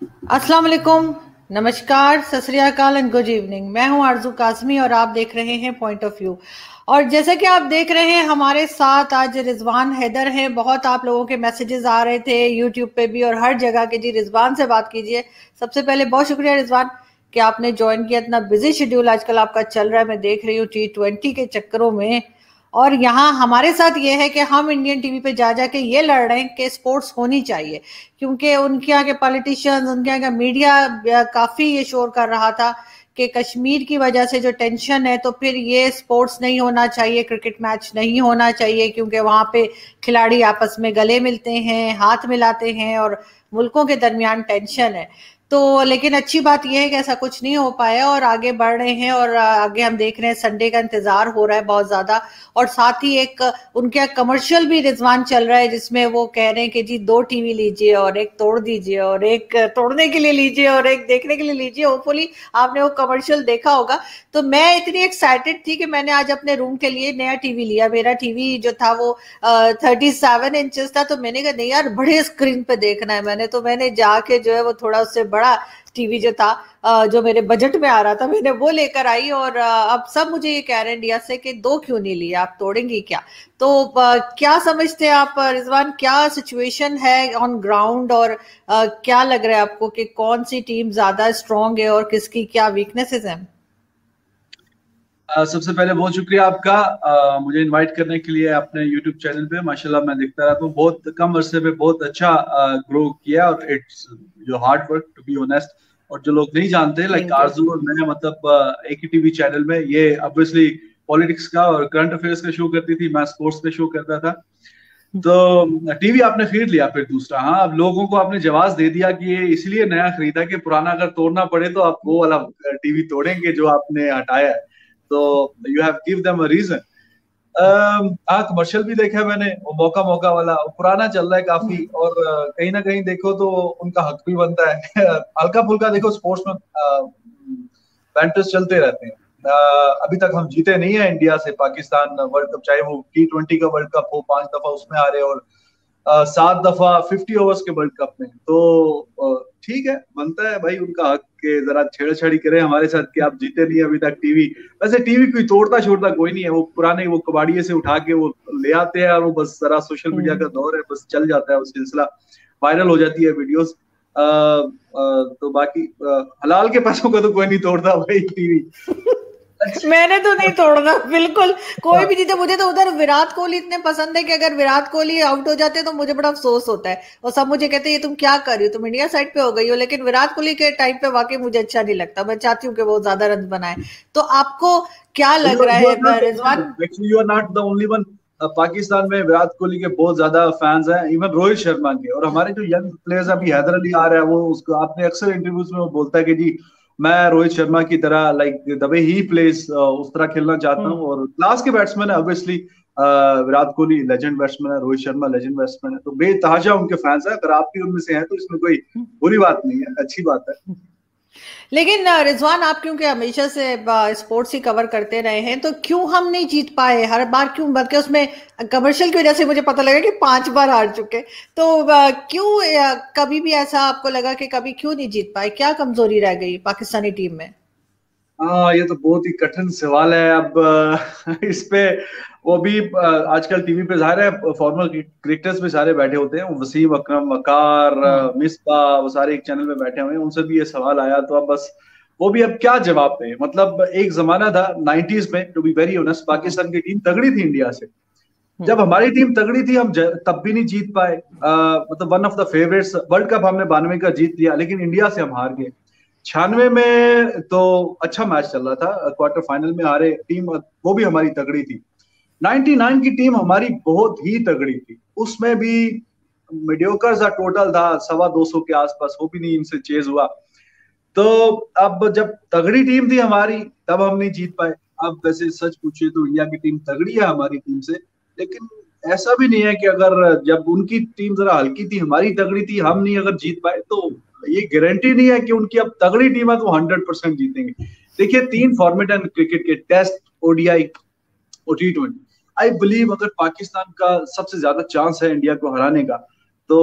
अस्सलाम वालेकुम, नमस्कार, सत श्री अकाल एंड गुड इवनिंग। मैं हूं आरजू कासमी और आप देख रहे हैं पॉइंट ऑफ व्यू। और जैसा कि आप देख रहे हैं हमारे साथ आज रिजवान हैदर हैं। बहुत आप लोगों के मैसेजेस आ रहे थे यूट्यूब पे भी और हर जगह के, जी रिजवान से बात कीजिए। सबसे पहले बहुत शुक्रिया रिजवान कि आपने ज्वाइन किया। इतना बिजी शेड्यूल आजकल आपका चल रहा है, मैं देख रही हूँ T20 के चक्करों में। और यहाँ हमारे साथ ये है कि हम इंडियन टीवी पे जा जाके ये लड़ रहे हैं कि स्पोर्ट्स होनी चाहिए, क्योंकि उनके यहाँ के पॉलिटिशियंस, उनके यहाँ का मीडिया काफी ये शोर कर रहा था कि कश्मीर की वजह से जो टेंशन है, तो फिर ये स्पोर्ट्स नहीं होना चाहिए, क्रिकेट मैच नहीं होना चाहिए, क्योंकि वहां पे खिलाड़ी आपस में गले मिलते हैं, हाथ मिलाते हैं और मुल्कों के दरमियान टेंशन है। तो लेकिन अच्छी बात यह है कि ऐसा कुछ नहीं हो पाया और आगे बढ़ रहे हैं। और आगे हम देख रहे हैं संडे का इंतजार हो रहा है बहुत ज्यादा। और साथ ही एक उनके कमर्शियल भी रिजवान चल रहा है जिसमें वो कह रहे हैं कि जी 2 टीवी लीजिए और एक तोड़ दीजिए और एक तोड़ने के लिए लीजिए और एक देखने के लिए लीजिए। होपफुली आपने वो कमर्शियल देखा होगा। तो मैं इतनी एक्साइटेड थी कि मैंने आज अपने रूम के लिए नया टीवी लिया। मेरा टीवी जो था वो 37 इंचेस था, तो मैंने कहा नहीं यार, बड़े स्क्रीन पे देखना है। मैंने जाके जो है वो थोड़ा उससे बड़ा टीवी जो था, जो मेरे बजट में आ रहा था, मैंने वो लेकर आई। और अब सब मुझे ये कह रहे हैं इंडिया से कि 2 क्यों नहीं लिए, आप तोड़ेंगी क्या? तो क्या समझते हैं आप रिजवान, क्या सिचुएशन है ऑन ग्राउंड? और क्या लग रहा है आपको कि कौन सी टीम ज्यादा स्ट्रांग है और किसकी क्या वीकनेसेस हैं? सबसे पहले बहुत शुक्रिया आपका मुझे इनवाइट करने के लिए अपने यूट्यूब चैनल पे। माशाल्लाह मैं देखता रहता हूँ, बहुत कम अरसे में बहुत अच्छा ग्रो किया और इट्स जो hard work to be honest. और जो लोग नहीं जानते, लाइक थैंक यू। आरजू और मैं, मतलब एक ही टीवी चैनल में ये ऑब्वियसली पॉलिटिक्स का और करंट अफेयर्स का शो करती थी, मैं स्पोर्ट्स का शो करता था। तो टीवी आपने खरीद लिया, फिर दूसरा, हाँ, अब लोगों को आपने जवाब दे दिया कि ये इसलिए नया खरीदा कि पुराना अगर तोड़ना पड़े तो आप वो वाला टीवी तोड़ेंगे जो आपने हटाया है। तो you have give them a reason. हाँ, कमर्शियल भी देखा है मैंने, वो मौका मौका वाला, वो पुराना चल रहा है काफी। और कहीं ना कहीं देखो तो उनका हक भी बनता है। हल्का फुल्का देखो, स्पोर्ट्स में बैंटर्स चलते रहते हैं। अभी तक हम जीते नहीं है इंडिया से पाकिस्तान वर्ल्ड कप, चाहे वो T20 का वर्ल्ड कप हो, 5 दफा उसमें हारे और 7 दफा 50 ओवर्स के वर्ल्ड कप में। तो ठीक है, बनता है भाई उनका हक के जरा छेड़छाड़ी करें हमारे साथ कि आप जीते नहीं अभी तक टीवी। वैसे टीवी कोई तोड़ता छोड़ता कोई नहीं है, वो पुराने वो कबाड़िए से उठा के वो ले आते हैं और वो बस जरा सोशल मीडिया का दौर है, बस चल जाता है वो सिलसिला, वायरल हो जाती है वीडियोस। तो बाकी हलाल के पैसों का तो कोई नहीं तोड़ता भाई टीवी। मैंने तो नहीं तोड़ना बिल्कुल। कोई भी जीते, मुझे तो उधर विराट कोहली इतने पसंद है कि अगर विराट कोहली आउट हो जाते तो मुझे बड़ा अफसोस होता है। और सब मुझे कहते हैं ये तुम क्या कर रही हो, तुम इंडिया साइड पे हो गई हो। लेकिन विराट कोहली के टाइम पे वाकई मुझे अच्छा नहीं लगता, मैं चाहती हूँ कि वो ज्यादा रन बनाए। तो आपको क्या लग रहा यू आर है not the only Rizwan? One, actually you are not the only one. Pakistan में विराट कोहली के बहुत ज्यादा फैंस हैं, इवन रोहित शर्मा के। और हमारे जो यंग प्लेयर्स, अभी हैदर अली आ रहा है, वो उसको आपने अक्सर इंटरव्यूज में वो बोलता है कि जी मैं रोहित शर्मा की तरह, like the way he plays, उस तरह खेलना चाहता हूँ। हम्म। और क्लास के बैट्समैन है obviously. Virat Kohli legend batsman है, रोहित शर्मा लेजेंड बैट्समैन है, तो बेतहाशा उनके फैंस है। अगर आप भी उनमें से हैं तो इसमें कोई बुरी बात नहीं है, अच्छी बात है। लेकिन रिजवान, आप क्योंकि हमेशा से स्पोर्ट्स ही कवर करते रहे हैं, तो क्यों हम नहीं जीत पाए हर बार? क्यों? बल्कि उसमें कमर्शियल की वजह से मुझे पता लगा कि 5 बार हार चुके। तो क्यों कभी भी ऐसा आपको लगा कि कभी क्यों नहीं जीत पाए? क्या कमजोरी रह गई पाकिस्तानी टीम में? हाँ, ये तो बहुत ही कठिन सवाल है। अब इस पे वो भी आजकल टीवी पे सारे फॉर्मल क्रिकेटर्स भी सारे बैठे होते हैं, वसीम अकरम, वकार, हम्म। मिसबा, वो सारे एक चैनल पे बैठे हुए हैं, उनसे भी ये सवाल आया। तो अब बस वो भी अब क्या जवाब दें। मतलब एक जमाना था 90s में, टू बी वेरी ऑनेस्ट, हम्म। पाकिस्तान की टीम तगड़ी थी इंडिया से। जब हम्म। हमारी टीम तगड़ी थी, हम तब भी नहीं जीत पाए। मतलब one of the favourites, world cup हमने 92 का जीत लिया, लेकिन इंडिया से हम हार गए। 96 में तो अच्छा मैच चल रहा था, क्वार्टर फाइनल में हारे टीम, वो भी हमारी तगड़ी थी। 99 की टीम हमारी बहुत ही तगड़ी थी, उसमें भी मीडियोकर सा टोटल था, 225 के आसपास, वो भी नहीं इनसे चेज हुआ। तो अब जब तगड़ी टीम थी हमारी, तब हम नहीं जीत पाए। अब वैसे सच पूछिए तो इंडिया की टीम तगड़ी है हमारी टीम से, लेकिन ऐसा भी नहीं है कि अगर जब उनकी टीम जरा हल्की थी, हमारी तगड़ी थी, हम नहीं अगर जीत पाए तो ये गारंटी नहीं है कि उनकी अब तगड़ी टीम है तो 100% जीतेंगे। देखिए, 3 फॉर्मेट है क्रिकेट के, टेस्ट, ODI और T20। आई बिलीव अगर पाकिस्तान का सबसे ज्यादा चांस है इंडिया को हराने का, तो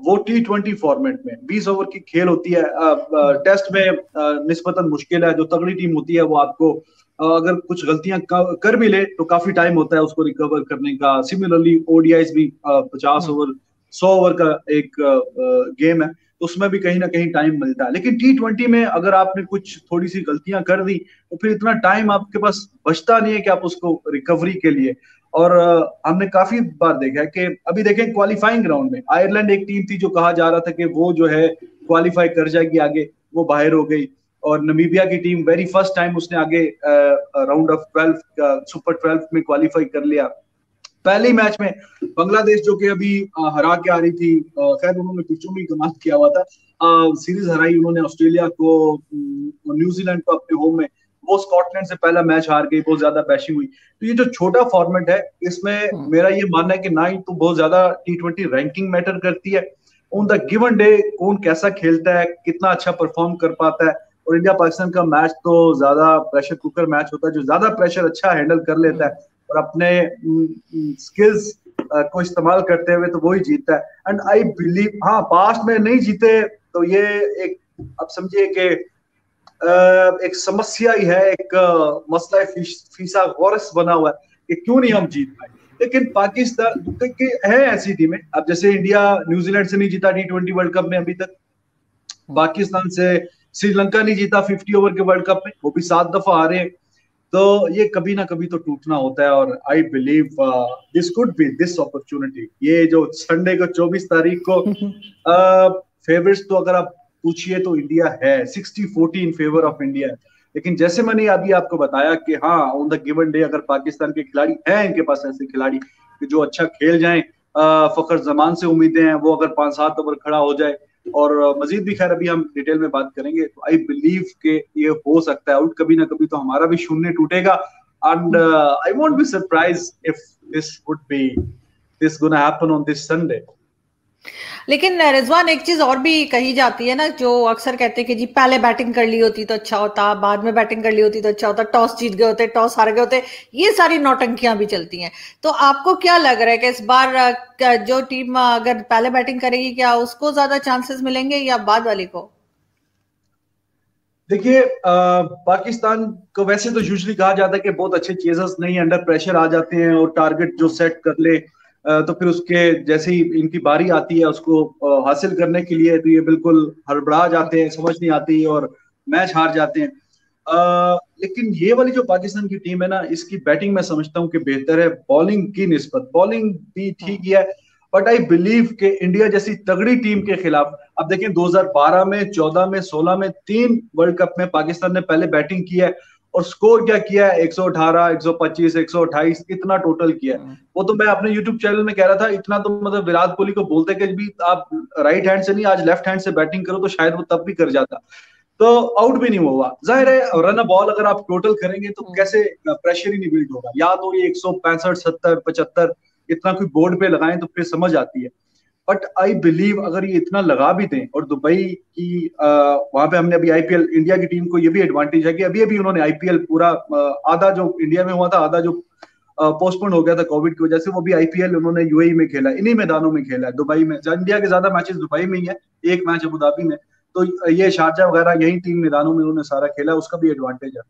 वो T20 फॉर्मेट में 20 ओवर की खेल होती है। टेस्ट में निस्बतन मुश्किल है, जो तगड़ी टीम होती है वो आपको अगर कुछ गलतियां कर भी ले तो काफी टाइम होता है उसको रिकवर करने का। सिमिलरली ओडीआईज भी 50 ओवर 100 ओवर का एक गेम है, तो उसमें भी कहीं ना कहीं टाइम मिलता है। लेकिन T20 में अगर आपने कुछ थोड़ी सी गलतियां कर दी तो फिर इतना टाइम आपके पास बचता नहीं है कि आप उसको रिकवरी के लिए। और हमने काफी बार देखा है कि अभी देखें क्वालिफाइंग राउंड में आयरलैंड एक टीम थी जो कहा जा रहा था कि वो जो है क्वालिफाई कर जाएगी आगे, वो बाहर हो गई। और नमीबिया की टीम वेरी फर्स्ट टाइम उसने आगे राउंड ऑफ 12 सुपर 12 में क्वालिफाई कर लिया। पहले मैच में बांग्लादेश जो कि अभी हरा के आ रही थी, खैर उन्होंने पिचों में कमाल किया हुआ था, सीरीज हराई उन्होंने ऑस्ट्रेलिया को, न्यूजीलैंड को अपने होम में, वो स्कॉटलैंड से पहला मैच हार गई, बहुत ज्यादा बैशिंग हुई। तो ये जो छोटा फॉर्मेट है इसमें मेरा ये मानना है कि ना ही तो बहुत ज्यादा T20 रैंकिंग मैटर करती है, ऑन द गिवन डे कौन कैसा खेलता है, कितना अच्छा परफॉर्म कर पाता है। और इंडिया पाकिस्तान का मैच तो ज्यादा प्रेशर कुकर मैच होता है, जो ज्यादा प्रेशर अच्छा हैंडल कर लेता है और अपने स्किल्स को इस्तेमाल करते हुए तो वही जीतता है। एंड आई बिलीव, हाँ पास्ट में नहीं जीते तो ये एक, अब समझिए कि एक समस्या ही है, एक मसला फीसा गौरस बना हुआ है कि क्यों नहीं हम जीत पाए। लेकिन पाकिस्तान है ऐसी टीमें, अब जैसे इंडिया न्यूजीलैंड से नहीं जीता T20 वर्ल्ड कप में अभी तक, पाकिस्तान से श्रीलंका नहीं जीता 50 ओवर के वर्ल्ड कप में, वो भी 7 दफा हारे। तो ये कभी ना कभी तो टूटना होता है। और I believe this could be this opportunity. ये जो संडे को 24 तारीख को फेवरेट्स तो अगर आप पूछिए तो इंडिया है, 60-40 इन फेवर ऑफ इंडिया है। लेकिन जैसे मैंने अभी आपको बताया कि हाँ ऑन द गिवन डे अगर पाकिस्तान के खिलाड़ी हैं, इनके पास ऐसे खिलाड़ी कि जो अच्छा खेल जाएं, फखर जमान से उम्मीदें हैं वो अगर 5-7 ओवर खड़ा हो जाए, और मजीद भी खैर अभी हम डिटेल में बात करेंगे, तो आई बिलीव के ये हो सकता है आउट, कभी ना कभी तो हमारा भी शून्य टूटेगा। And I won't be surprise if this gonna happen on this Sunday. लेकिन रिजवान एक चीज और भी कही जाती है ना, जो अक्सर कहते हैं कि जी पहले बैटिंग कर ली होती तो अच्छा होता, बाद में बैटिंग कर ली होती तो अच्छा होता, टॉस जीत गए होते, टॉस हार गए होते, ये सारी नौटंकियां भी चलती हैं। तो आपको क्या लग रहा है कि इस बार जो टीम अगर पहले बैटिंग करेगी क्या उसको ज्यादा चांसेस मिलेंगे या बाद वाली को? देखिए पाकिस्तान को वैसे तो यूजुअली कहा जाता है कि बहुत अच्छे चेजर्स नहीं, अंडर प्रेशर आ जाते हैं और टारगेट जो सेट कर ले तो फिर उसके जैसे ही इनकी बारी आती है उसको हासिल करने के लिए तो ये बिल्कुल हड़बड़ा जाते हैं, समझ नहीं आती और मैच हार जाते हैं। लेकिन ये वाली जो पाकिस्तान की टीम है ना, इसकी बैटिंग मैं समझता हूँ कि बेहतर है बॉलिंग की निस्बत। बॉलिंग भी ठीक ही है, बट आई बिलीव कि इंडिया जैसी तगड़ी टीम के खिलाफ, अब देखें 2012 में, 14 में, 16 में 3 वर्ल्ड कप में पाकिस्तान ने पहले बैटिंग की है और स्कोर क्या किया है, 118, 125, 128 इतना टोटल किया है। वो तो मैं अपने यूट्यूब चैनल में कह रहा था, इतना तो मतलब विराट कोहली को बोलते कि भी आप राइट हैंड से नहीं आज लेफ्ट हैंड से बैटिंग करो तो शायद वो तब भी कर जाता, तो आउट भी नहीं हुआ। जाहिर है रन बॉल अगर आप टोटल करेंगे तो कैसे प्रेशर ही नहीं बिल्ड होगा, या तो ये 165, 70, 75 इतना कोई बोर्ड पे लगाएं तो फिर समझ आती है। बट आई बिलीव अगर ये इतना लगा भी दें, और दुबई की वहां पे हमने अभी आईपीएल, इंडिया की टीम को ये भी एडवांटेज है कि अभी अभी उन्होंने आईपीएल पूरा आधा जो इंडिया में हुआ था, आधा जो पोस्टपोन हो गया था कोविड की वजह से, वो भी आईपीएल उन्होंने यूएई में खेला, इन्हीं मैदानों में खेला है, दुबई में। इंडिया के ज्यादा मैचेस दुबई में ही है, एक मैच अबू धाबी में, तो ये शारजा वगैरह यही 3 मैदानों में उन्होंने सारा खेला, उसका भी एडवांटेज है।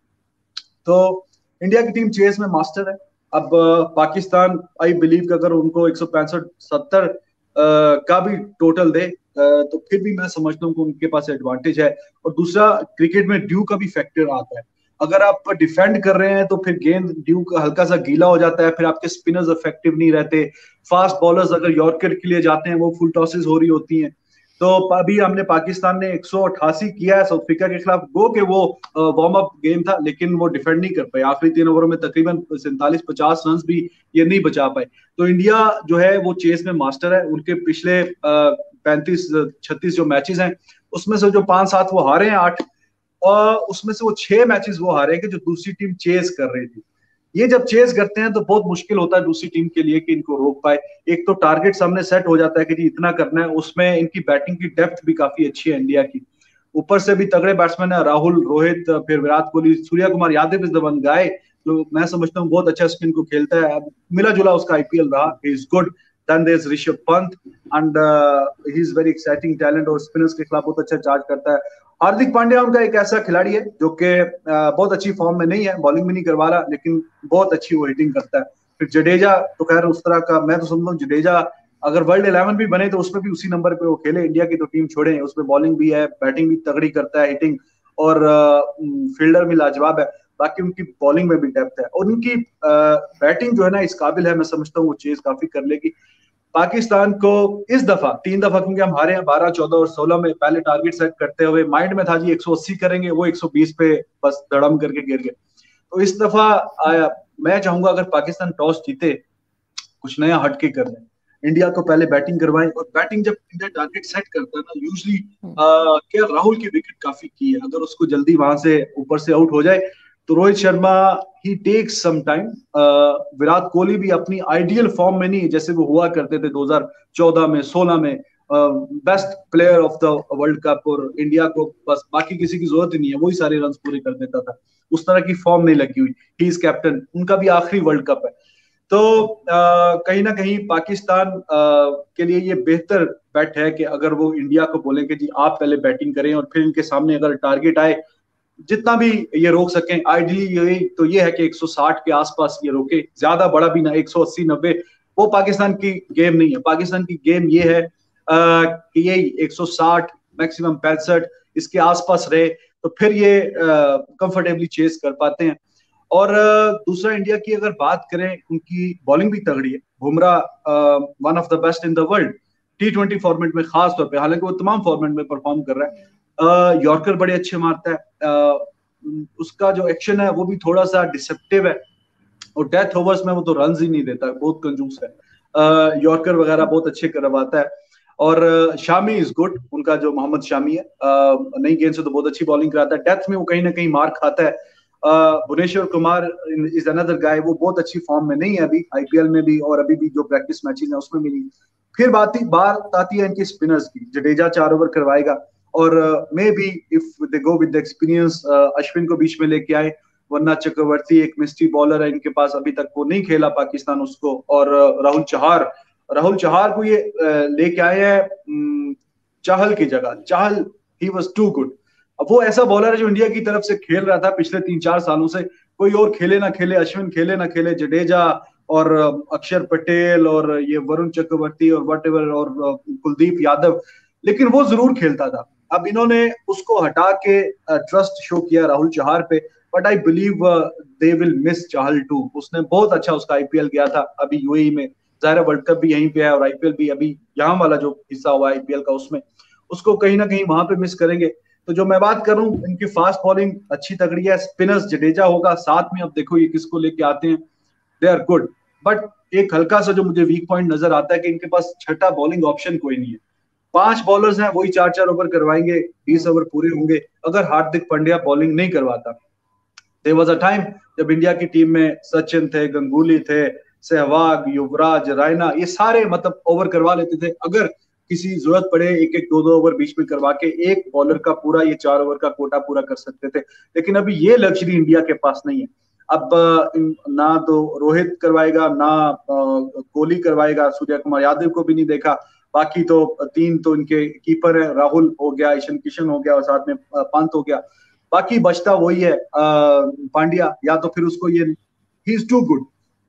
तो इंडिया की टीम चेस में मास्टर है। अब पाकिस्तान आई बिलीव कि अगर उनको 165-70 का भी टोटल दे तो फिर भी मैं समझता हूँ कि उनके पास एडवांटेज है। और दूसरा, क्रिकेट में ड्यू का भी फैक्टर आता है। अगर आप डिफेंड कर रहे हैं तो फिर गेंद ड्यू का हल्का सा गीला हो जाता है, फिर आपके स्पिनर्स इफेक्टिव नहीं रहते। फास्ट बॉलर्स अगर यॉर्कर के लिए जाते हैं वो फुल टॉसेस हो रही होती हैं। तो अभी हमने पाकिस्तान ने 188 किया है साउथ अफ्रीका के खिलाफ, गो के वो वार्म अप गेम था लेकिन वो डिफेंड नहीं कर पाए, आखिरी 3 ओवरों में तकरीबन 47-50 रन भी ये नहीं बचा पाए। तो इंडिया जो है वो चेस में मास्टर है। उनके पिछले 35-36 जो मैचेस हैं उसमें से जो 5-7 वो हारे हैं, 8 और उसमें से वो 6 मैचेस वो हारे हैं कि जो दूसरी टीम चेस कर रही थी। ये जब चेस करते हैं तो बहुत मुश्किल होता है दूसरी टीम के लिए कि इनको रोक पाए। एक तो टारगेट सामने सेट हो जाता है कि जी इतना करना है, उसमें इनकी बैटिंग की डेप्थ भी काफी अच्छी है इंडिया की, ऊपर से भी तगड़े बैट्समैन है, राहुल, रोहित, फिर Virat Kohli, Surya Kumar Yadav is the one guy, जो मैं समझता हूँ बहुत अच्छा स्पिन को खेलता है। मिला जुला उसका आईपीएल रहा, he is good. Then there is Rishabh Pant and he is very exciting talent और स्पिनर्स के खिलाफ बहुत अच्छा चार्ज करता है। हार्दिक पांड्या उनका एक ऐसा खिलाड़ी है जो कि बहुत अच्छी फॉर्म में नहीं है, बॉलिंग भी नहीं करवा रहा, लेकिन बहुत अच्छी वो हिटिंग करता है। फिर जडेजा तो खैर उस तरह का, मैं तो समझता हूँ जडेजा अगर वर्ल्ड 11 भी बने तो उसमें भी उसी नंबर पे वो खेले। इंडिया की तो टीम छोड़े, उसमें बॉलिंग भी है, बैटिंग भी तगड़ी करता है, हिटिंग और फील्डर भी लाजवाब है। बाकी उनकी बॉलिंग में भी डेप्थ है और उनकी बैटिंग जो है ना इस काबिल है, मैं समझता हूँ वो चेज काफी कर लेगी। पाकिस्तान को इस दफा 3 दफा, क्योंकि हम हारे हैं 12, 14 और 16 में, पहले टारगेट सेट करते हुए माइंड में था जी 180 करेंगे, वो 120 पे बस धड़म करके गिर गए। तो इस दफा मैं चाहूंगा अगर पाकिस्तान टॉस जीते, कुछ नया हटके कर रहे हैं, इंडिया को पहले बैटिंग करवाएं। और बैटिंग जब इंडिया टारगेट सेट करता है ना, यूजली क्या राहुल की विकेट काफी की है, अगर उसको जल्दी वहां से ऊपर से आउट हो जाए तो रोहित शर्मा ही takes some time. Virat Kohli भी अपनी आइडियल फॉर्म में नहीं जैसे वो हुआ करते थे 2014 में, 16 में, best player of the world cup, और इंडिया को बस बाकी किसी की जरूरत ही नहीं है, वही सारे रन पूरे कर देता था। उस तरह की फॉर्म नहीं लगी हुई। ही इज कैप्टन, उनका भी आखिरी वर्ल्ड कप है। तो कहीं ना कहीं पाकिस्तान के लिए ये बेहतर बैट है कि अगर वो इंडिया को बोलेंगे जी आप पहले बैटिंग करें, और फिर इनके सामने अगर टारगेट आए जितना भी ये रोक सकें, आइडियली ये तो ये है कि 160 के आसपास ये रोके, ज्यादा बड़ा भी ना, 180, 90 वो पाकिस्तान की गेम नहीं है। पाकिस्तान की गेम ये है कि यही 160 मैक्सिमम 65 इसके आसपास रहे तो फिर ये कंफर्टेबली चेस कर पाते हैं। और दूसरा इंडिया की अगर बात करें, उनकी बॉलिंग भी तगड़ी है। Bumrah one of the best in the world T20 format में खास तौर पे, हालांकि वो तमाम फॉर्मेट में परफॉर्म कर रहा है। यॉर्कर बड़े अच्छे मारता है, उसका जो एक्शन है वो भी थोड़ा सा डिसेप्टिव है, और डेथ ओवर्स में वो तो रन ही नहीं देता, बहुत कंजूस है। यॉर्कर वगैरह बहुत अच्छे करवाता है। और शामी इज गुड, उनका जो मोहम्मद शामी है, नई गेंद से तो बहुत अच्छी बॉलिंग कराता है। डेथ में वो कहीं ना कहीं मार खाता है। Bhuvneshwar Kumar is another guy, वो बहुत अच्छी फॉर्म में नहीं है अभी, आईपीएल में भी और अभी भी जो प्रैक्टिस मैचेस है उसमें भी नहीं। फिर बात आती है इनके स्पिनर्स की। जडेजा 4 ओवर करवाएगा, और may be if they go with the experience Ashwin को बीच में लेके आए, वरना चक्रवर्ती एक मिस्ट्री बॉलर है इनके पास, अभी तक वो नहीं खेला पाकिस्तान उसको। और राहुल चहार को ये लेके आए हैं चाहल की जगह। चाहल ही वाज टू गुड। अब वो ऐसा बॉलर है जो इंडिया की तरफ से खेल रहा था पिछले 3-4 सालों से, कोई और खेले ना खेले, अश्विन खेले ना खेले, जडेजा और अक्षर पटेल और ये वरुण चक्रवर्ती और व्हाटएवर और कुलदीप यादव, लेकिन वो जरूर खेलता था। अब इन्होंने उसको हटा के ट्रस्ट शो किया राहुल चहार पे, but I believe they will miss Chahal too. उसने बहुत अच्छा उसका आईपीएल गया था अभी यूएई में, जाहिर वर्ल्ड कप भी यहीं पे है और आईपीएल भी अभी यहाँ वाला जो हिस्सा हुआ आईपीएल का उसमें, उसको कहीं ना कहीं वहां पे मिस करेंगे। तो जो मैं बात कर रहा हूँ, इनकी फास्ट बॉलिंग अच्छी तगड़ी है, स्पिनर्स जडेजा होगा साथ में, अब देखो ये किसको लेके आते हैं, दे आर गुड। बट एक हल्का सा जो मुझे वीक पॉइंट नजर आता है कि इनके पास छठा बॉलिंग ऑप्शन कोई नहीं है। 5 बॉलर्स हैं, वही 4-4 ओवर करवाएंगे, 20 ओवर पूरे होंगे अगर हार्दिक पांड्या बॉलिंग नहीं करवाता। देयर वाज अ टाइम जब इंडिया की टीम में सचिन थे, गंगुली थे, सहवाग, युवराज, रायना, ये सारे मतलब ओवर करवा लेते थे। अगर किसी जरूरत पड़े 1-1, 2-2 ओवर बीच में करवा के एक बॉलर का पूरा ये 4 ओवर का कोटा पूरा कर सकते थे, लेकिन अभी ये लग्जरी इंडिया के पास नहीं है। अब ना तो रोहित करवाएगा, ना कोहली करवाएगा, सूर्य कुमार यादव को भी नहीं देखा। बाकी तो 3 तो इनके कीपर है, राहुल हो गया, ईशान किशन हो गया और साथ में पंत हो गया। बाकी बचता वही है पांड्या, या तो फिर उसको ये ही इज टू गुड,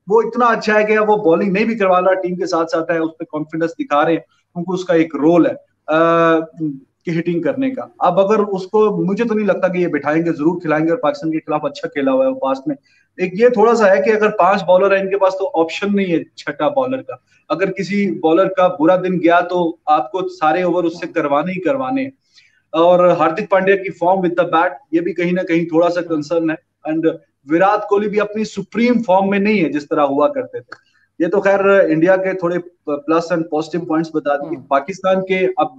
वो इतना अच्छा है कि वो बॉलिंग नहीं भी करवा रहा, टीम के साथ साथ है, उस पर कॉन्फिडेंस दिखा रहे हैं, क्योंकि उसका एक रोल है कि हिटिंग करने का। अब अगर उसको, मुझे तो नहीं लगता कि ये बिठाएंगे, जरूर खिलाएंगे, और पाकिस्तान के खिलाफ अच्छा खेला हुआ है वो पास्ट में। एक ये थोड़ा सा है कि अगर 5 बॉलर है इनके पास तो ऑप्शन नहीं है छठा बॉलर का। अगर किसी बॉलर का बुरा दिन गया तो आपको सारे ओवर उससे करवाने ही करवाने। और हार्दिक पांड्या की फॉर्म विद द बैट, ये भी कहीं ना कहीं थोड़ा सा कंसर्न है। एंड विराट कोहली भी अपनी सुप्रीम फॉर्म में नहीं है जिस तरह हुआ करते थे। ये तो खैर इंडिया के थोड़े प्लस एंड पॉजिटिव पॉइंट्स बता दिए। पाकिस्तान के अब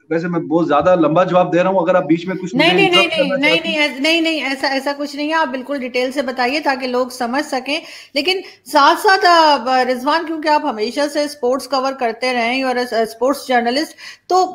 वैसे मैं बहुत ज्यादा लंबा जवाब दे रहा हूँ, अगर आप बीच में कुछ नहीं नहीं नहीं नहीं नहीं नहीं नहीं नहीं, ऐसा ऐसा कुछ नहीं है, आप बिल्कुल डिटेल से बताइए ताकि लोग समझ सकें। लेकिन साथ साथ रिजवान, क्योंकि आप हमेशा से स्पोर्ट्स कवर करते रहे हैं और स्पोर्ट्स जर्नलिस्ट, तो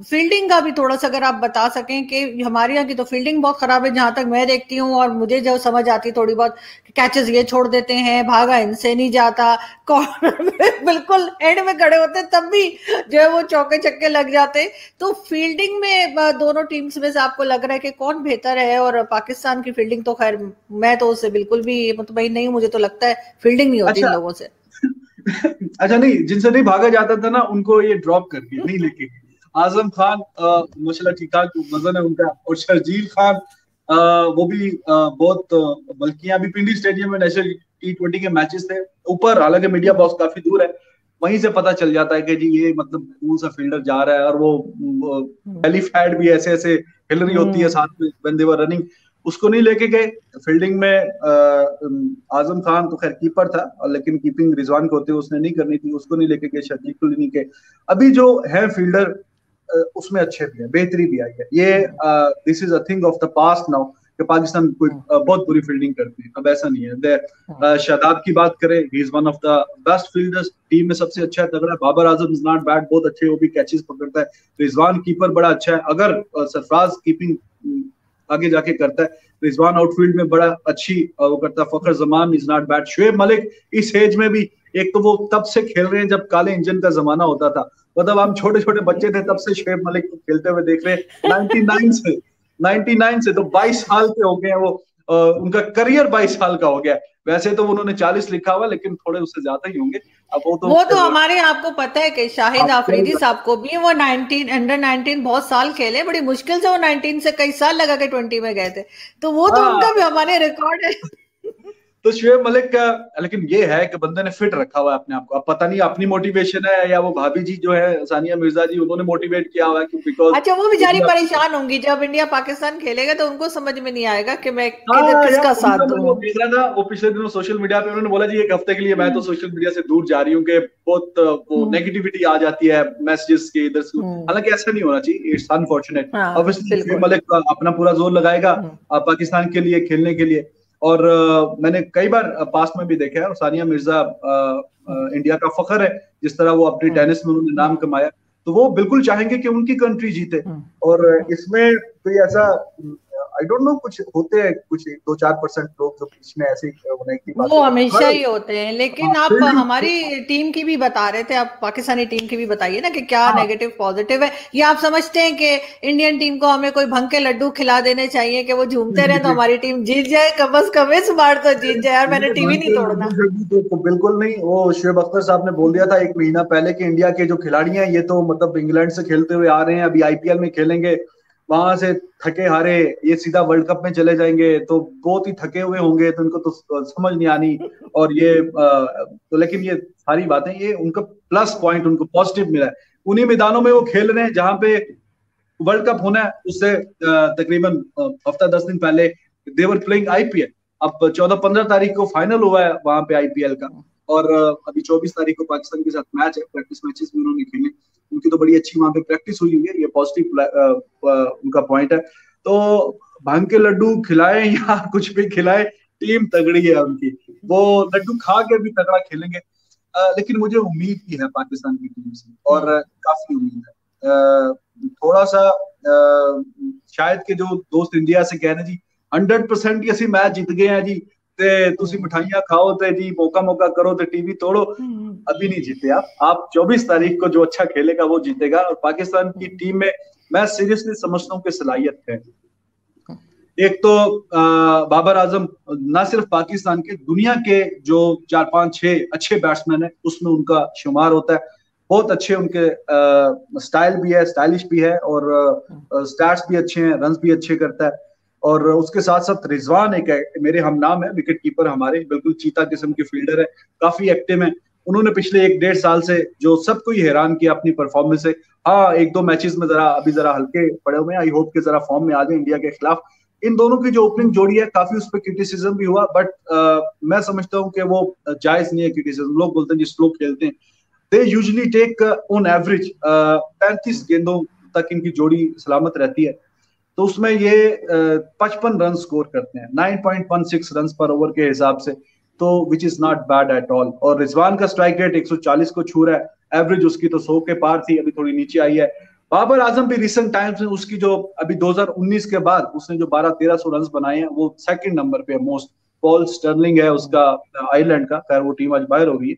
फील्डिंग का भी थोड़ा सा अगर आप बता सकें कि हमारे यहाँ की तो फील्डिंग बहुत खराब है जहां तक मैं देखती हूँ, और मुझे जो समझ आती थोड़ी बहुत, कैचेस ये छोड़ देते हैं, भागा इनसे नहीं जाता, कॉर्नर में बिल्कुल एंड में खड़े होते तब भी जो है वो चौके छक्के लग जाते। तो फील्डिंग में दोनों टीम्स में से आपको लग रहा है कि कौन बेहतर है? और पाकिस्तान की फील्डिंग तो खैर मैं तो उससे बिल्कुल भी मुतमईन नहीं, मुझे तो लगता है फील्डिंग नहीं होती इन लोगों से। अच्छा, नहीं, जिनसे नहीं भागा जाता था ना उनको ये ड्रॉप करके नहीं लेके। आजम खान माशाल्लाह ठीक ठाक वजन है उनका, और शर्जील खान वो भी बहुत, बल्कि अभी पिंडी स्टेडियम में नेशनल T20 के मैचेस थे ऊपर, हालांकि मीडिया बॉक्स काफी दूर है, वहीं से पता चल जाता है कि जी ये मतलब कौन सा फील्डर जा रहा है, और वो हेलीपैड भी ऐसे ऐसे हिल रही होती है साथ में व्हेन दे वर रनिंग, उसको नहीं लेके गए। फील्डिंग में आजम खान तो खैर कीपर था, लेकिन कीपिंग रिजवान को होते उसने नहीं करनी थी, उसको नहीं लेके गए, शर्जील को नहीं के। अभी जो है फील्डर उसमें अच्छे भी है, बेहतरी भी आई है, ये this is a thing of the past now कि पाकिस्तान कोई बहुत बुरी फील्डिंग करती है, अब ऐसा नहीं है। शादाब की बात करें, he is one of the best fielders, team में सबसे अच्छा है, तगड़ा। Babar Azam is not bad, बहुत अच्छे, वो भी कैचेस पकड़ता है। रिजवान कीपर बड़ा अच्छा है, अगर सरफराज कीपिंग आगे जाके करता है, रिजवान आउटफील्ड में बड़ा अच्छी वो करता है। Fakhar Zaman is not bad. Shoaib Malik इस एज में भी, एक तो वो तब से खेल रहे हैं जब काले इंजन का जमाना होता था, मतलब हम छोटे छोटे बच्चे थे तब से शुएब मलिक को खेलते हुए देख रहे हैं, 99 से तो 22 साल के हो गए हैं वो, उनका करियर 22 साल का हो गया। वैसे तो उन्होंने 40 लिखा हुआ, लेकिन थोड़े उससे ज्यादा ही होंगे। अब वो तो हमारे आपको पता है कि शाहिद आफरीदी साहब को भी वो 19 अंडर 19 बहुत साल खेले, बड़ी मुश्किल से वो 19 से कई साल लगा के 20 में गए थे, तो वो तो उनका भी हमारे रिकॉर्ड है। तो शुएब मलिक का, लेकिन ये है कि बंदे ने फिट रखा हुआ है अपने आप को। अब पता नहीं अपनी मोटिवेशन है या वो भाभी जी जो है सानिया मिर्जा जी, उन्होंने मोटिवेट किया हुआ है कि बिकॉज अच्छा, वो बेचारी परेशान होंगी जब इंडिया पाकिस्तान खेलेगा, तो उनको समझ में नहीं आएगा कि मैं किसका साथ दूं। वो देख रहा था, वो पिछले दिनों सोशल मीडिया पे उन्होंने बोला जी एक हफ्ते के लिए मैं तो सोशल मीडिया से दूर जा रही हूँ कि बहुत वो नेगेटिविटी आ जाती है मैसेजेस के इधर से। हालांकि ऐसा नहीं होना चाहिए, it's unfortunate. Obviously Shoaib Malik अपना पूरा जोर लगाएगा पाकिस्तान के लिए खेलने के लिए, और मैंने कई बार पास्ट में भी देखा है, और सानिया मिर्जा इंडिया का फखर है, जिस तरह वो अपनी टेनिस में उन्होंने नाम कमाया, तो वो बिल्कुल चाहेंगे कि उनकी कंट्री जीते। और इसमें कोई ऐसा आई डोंट नो, कुछ होते हैं कुछ 2-4% लोग जो बीच में ऐसे होने की बात, वो हमेशा ही होते हैं। लेकिन आप हमारी टीम की भी बता रहे थे, आप पाकिस्तानी टीम की भी बताइए ना कि क्या नेगेटिव पॉजिटिव है, या आप समझते हैं कि इंडियन टीम को हमें कोई भंग के लड्डू खिला देने चाहिए कि वो झूमते रहे तो हमारी टीम जीत जाए, कम से कम इस बार तो जीत जाए यार, मैंने टीवी नहीं तोड़ना। तो बिल्कुल नहीं, वो शुएब अख्तर साहब ने बोल दिया था 1 महीना पहले कि इंडिया के जो खिलाड़ी हैं ये तो मतलब इंग्लैंड से खेलते हुए आ रहे हैं, अभी IPL में खेलेंगे, वहां से थके हारे ये सीधा वर्ल्ड कप में चले जाएंगे, तो बहुत ही थके हुए होंगे, तो उनको तो समझ नहीं आनी। और ये तो लेकिन ये सारी बातें, ये उनका प्लस पॉइंट, उनको पॉजिटिव मिला है। उन्हीं मैदानों में वो खेल रहे हैं जहां पे वर्ल्ड कप होना है, उससे तकरीबन हफ्ता 10 दिन पहले देवर प्लेइंग IPL। अब 14-15 तारीख को फाइनल हुआ है वहां पे IPL का, और अभी 24 तारीख को पाकिस्तान के साथ मैच है, प्रैक्टिस मैचेस भी उन्होंने खेले, उनकी तो बड़ी अच्छी वहां पे प्रैक्टिस हुई है, ये पॉजिटिव उनका पॉइंट है। तो भांग के लड्डू खिलाए या कुछ भी खिलाए, टीम तगड़ी है उनकी, वो लड्डू खा के भी तगड़ा खेलेंगे। लेकिन मुझे उम्मीद भी है पाकिस्तान की टीम से, और काफी उम्मीद है। थोड़ा सा शायद के जो दोस्त इंडिया से कह रहे जी 100% ਅਸੀਂ मैच जीत गए हैं जी, ते तुसी मिठाइयां खाओ ते जी मौका करो ते टीवी तोड़ो, अभी नहीं जीते आप 24 तारीख को जो अच्छा खेलेगा वो जीतेगा। और पाकिस्तान की टीम में मैं सीरियसली समझता हूँ कि सलाहियत है। एक तो बाबर आजम ना सिर्फ पाकिस्तान के, दुनिया के जो 4-5-6 अच्छे बैट्समैन है उसमें उनका शुमार होता है। बहुत अच्छे उनके स्टाइल भी है, स्टाइलिश भी है, और स्टैट्स भी अच्छे हैं, रन्स भी अच्छे करता है। और उसके साथ साथ रिजवान एक है, मेरे हम नाम है, विकेट कीपर हमारे, बिल्कुल चीता किस्म के फील्डर है, काफी एक्टिव है। उन्होंने पिछले 1-1.5 साल से जो सबको ही हैरान किया अपनी परफॉर्मेंस से। हाँ, 1-2 मैचेस में जरा हल्के पड़े हुए हैं, आई होप के जरा फॉर्म में आ जाए इंडिया के खिलाफ। इन दोनों की जो ओपनिंग जोड़ी है, काफी उस पर क्रिटिसिज्म भी हुआ, बट मैं समझता हूँ कि वो जायज नहीं है क्रिटिसिज्म। लोग बोलते हैं जी स्लो खेलते हैं, they usually take on average 35 गेंदों तक इनकी जोड़ी सलामत रहती है, तो उसमें ये 55 रन स्कोर करते हैं, 9.16 रन पर ओवर के हिसाब से, तो which is not bad at all. और रिजवान का स्ट्राइक रेट 140 को छू रहा है, एवरेज उसकी तो 100 के पार थी, अभी थोड़ी नीचे आई है। बाबर आजम भी रिसेंट टाइम्स में उसकी जो अभी 2019 के बाद उसने जो 1200-1300 रन बनाए हैं, वो सेकंड नंबर पे है मोस्ट। पॉल स्टर्लिंग है उसका आयरलैंड का, खैर वो टीम आज बाहर हो गई है।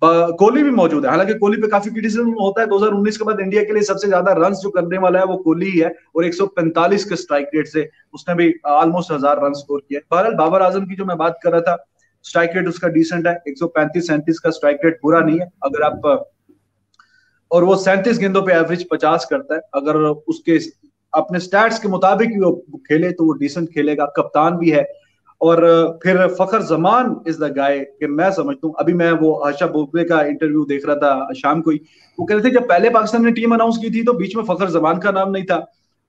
कोहली भी मौजूद है, हालांकि कोहली पे काफी क्रिटिसिज्म होता है। 2019 के बाद इंडिया के लिए सबसे ज्यादा रन्स जो करने वाला है वो कोहली ही है, और 145 के स्ट्राइक रेट से उसने भी ऑलमोस्ट 1000 रन स्कोर किया। बहरहाल बाबर आजम की जो मैं बात कर रहा था, स्ट्राइक रेट उसका डिसेंट है, 135-37 का स्ट्राइक रेट बुरा नहीं है अगर आप, और वो 37 गेंदों पे एवरेज 50 करता है। अगर उसके अपने स्टैट्स के मुताबिक वो खेले तो वो डिसेंट खेलेगा, कप्तान भी है। और फिर फखर जमान इज द गाय कि मैं समझता हूँ, अभी मैं वो हर्षा भोसले का इंटरव्यू देख रहा था शाम को ही, वो कह रहे थे जब पहले पाकिस्तान ने टीम अनाउंस की थी तो बीच में फखर जमान का नाम नहीं था,